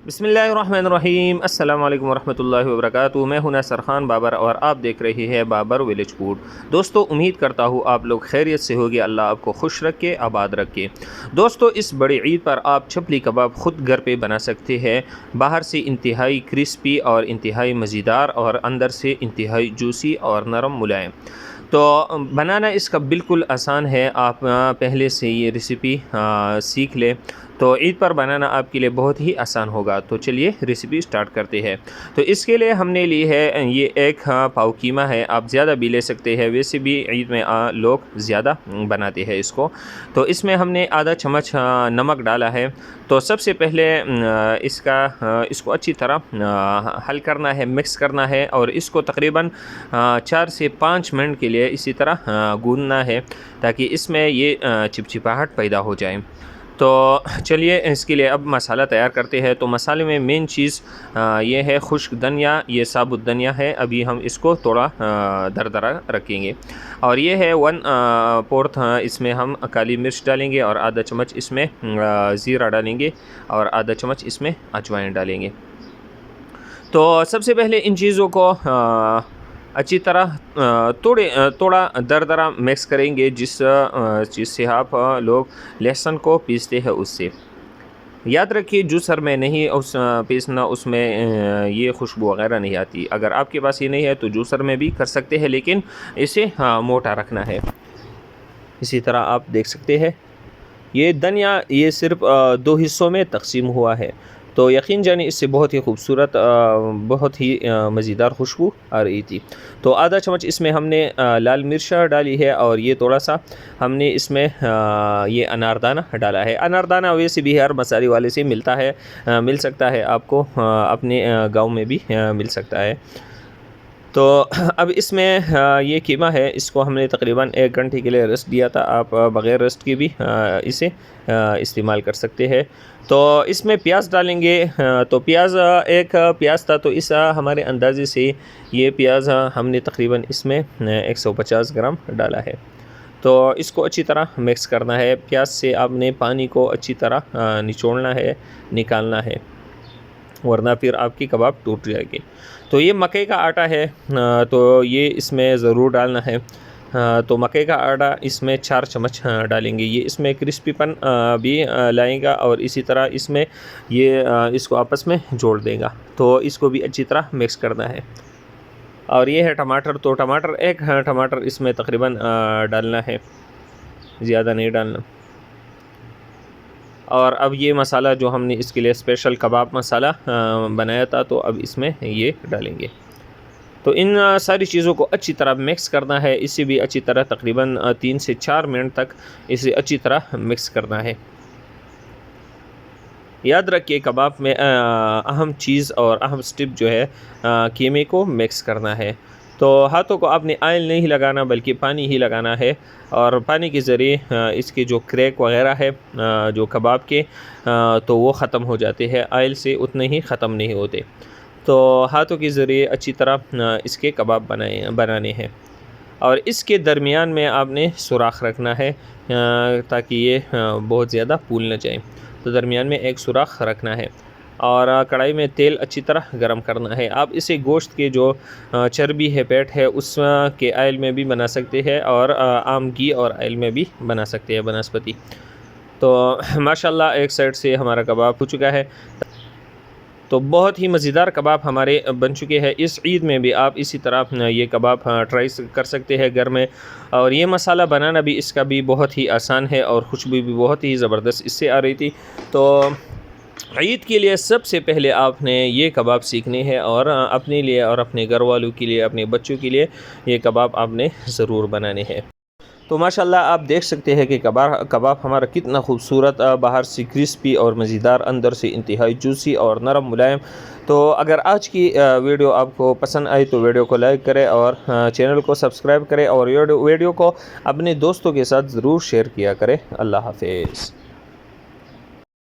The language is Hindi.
बिस्मिल्लाहिर्रहमानिर्रहीम अस्सलामु अलैकुम वरहमतुल्लाहि वबरकातुहू। मैं हूं नसर खान बाबर और आप देख रहे हैं बाबर विलेज फूड। दोस्तों, उम्मीद करता हूं आप लोग खैरियत से होगी। अल्लाह आपको खुश रखे, आबाद रखे। दोस्तों, इस बड़ी ईद पर आप चपली कबाब ख़ुद घर पे बना सकते हैं। बाहर से इंतहाई क्रिस्पी और इंतहाई मज़ेदार और अंदर से इंतहाई जूसी और नरम मुलायम। तो बनाना इसका बिल्कुल आसान है। आप पहले से ये रेसिपी सीख लें तो ईद पर बनाना आपके लिए बहुत ही आसान होगा। तो चलिए रेसिपी स्टार्ट करते हैं। तो इसके लिए हमने ली है ये एक पाव कीमा है। आप ज़्यादा भी ले सकते हैं, वैसे भी ईद में लोग ज़्यादा बनाते हैं इसको। तो इसमें हमने आधा चम्मच नमक डाला है। तो सबसे पहले इसको अच्छी तरह हल करना है, मिक्स करना है और इसको तकरीबन 4 से 5 मिनट के लिए इसी तरह गूंदना है ताकि इसमें ये चिपचिपाहट पैदा हो जाए। तो चलिए इसके लिए अब मसाला तैयार करते हैं। तो मसाले में मेन चीज़ ये है खुश्क धनिया, ये साबुत धनिया है। अभी हम इसको थोड़ा दरदरा रखेंगे। और ये है 1/4 इसमें हम काली मिर्च डालेंगे और आधा चम्मच इसमें ज़ीरा डालेंगे और आधा चम्मच इसमें अजवाइन डालेंगे। तो सबसे पहले इन चीज़ों को अच्छी तरह थोड़ा दरदरा मिक्स करेंगे, जिस चीज़ से आप लोग लहसुन को पीसते हैं उससे। याद रखिए जूसर में नहीं पीसना, उसमें ये खुशबू वगैरह नहीं आती। अगर आपके पास ये नहीं है तो जूसर में भी कर सकते हैं, लेकिन इसे मोटा रखना है। इसी तरह आप देख सकते हैं ये धनिया ये सिर्फ 2 हिस्सों में तकसीम हुआ है। तो यकीन जानिए इससे बहुत ही खूबसूरत बहुत ही मज़ेदार खुशबू आ रही थी। तो आधा चम्मच इसमें हमने लाल मिर्च डाली है और ये थोड़ा सा हमने इसमें ये अनारदाना डाला है। अनारदाना वैसे भी हर मसाले वाले से मिलता है, मिल सकता है आपको, अपने गांव में भी मिल सकता है। तो अब इसमें ये कीमा है, इसको हमने तकरीबन 1 घंटे के लिए रेस्ट दिया था। आप बग़ैर रेस्ट के भी इसे इस्तेमाल कर सकते हैं। तो इसमें प्याज डालेंगे। तो प्याज एक प्याज था, तो इस हमारे अंदाज़े से ये प्याज हमने तकरीबन इसमें 150 ग्राम डाला है। तो इसको अच्छी तरह मिक्स करना है। प्याज से आपने पानी को अच्छी तरह निचोड़ना है, निकालना है, वरना फिर आपकी कबाब टूट जाएगी। तो ये मकई का आटा है, तो ये इसमें ज़रूर डालना है। तो मकई का आटा इसमें 4 चम्मच डालेंगे। ये इसमें क्रिस्पीपन भी लाएगा और इसी तरह इसमें ये इसको आपस में जोड़ देगा। तो इसको भी अच्छी तरह मिक्स करना है। और ये है टमाटर। तो टमाटर 1 टमाटर इसमें तकरीबन डालना है, ज़्यादा नहीं डालना। और अब ये मसाला जो हमने इसके लिए स्पेशल कबाब मसाला बनाया था, तो अब इसमें ये डालेंगे। तो इन सारी चीज़ों को अच्छी तरह मिक्स करना है। इसे भी अच्छी तरह तकरीबन 3 से 4 मिनट तक इसे अच्छी तरह मिक्स करना है। याद रखिए कबाब में अहम चीज़ और अहम स्टेप जो है कीमे को मिक्स करना है। तो हाथों को आपने ऑयल नहीं लगाना बल्कि पानी ही लगाना है और पानी के ज़रिए इसके जो क्रैक वगैरह है जो कबाब के तो वो ख़त्म हो जाते हैं, ऑयल से उतने ही ख़त्म नहीं होते। तो हाथों के ज़रिए अच्छी तरह इसके कबाब बनाने हैं और इसके दरमियान में आपने सुराख रखना है ताकि ये बहुत ज़्यादा फूल न जाए। तो दरमियान में एक सुराख रखना है और कढ़ाई में तेल अच्छी तरह गरम करना है। आप इसे गोश्त के जो चर्बी है, पेट है, उस के ऑयल में भी बना सकते हैं और आम घी और ऑयल में भी बना सकते हैं, बनस्पति। तो माशाल्लाह एक साइड से हमारा कबाब हो चुका है। तो बहुत ही मज़ेदार कबाब हमारे बन चुके हैं। इस ईद में भी आप इसी तरह ये कबाब ट्राई कर सकते हैं घर में। और ये मसाला बनाना भी इसका भी बहुत ही आसान है और खुशबू भी बहुत ही ज़बरदस्त इससे आ रही थी। तो ईद के लिए सबसे पहले आपने ये कबाब सीखने हैं और अपने लिए और अपने घर वालों के लिए, अपने बच्चों के लिए ये कबाब आपने ज़रूर बनाने हैं। तो माशाल्लाह आप देख सकते हैं कि कबाब हमारा कितना खूबसूरत, बाहर से क्रिस्पी और मज़ेदार, अंदर से इंतहाई जूसी और नरम मुलायम। तो अगर आज की वीडियो आपको पसंद आई तो वीडियो को लाइक करें और चैनल को सब्सक्राइब करें और वीडियो को अपने दोस्तों के साथ ज़रूर शेयर किया करें। अल्लाह हाफ़िज़।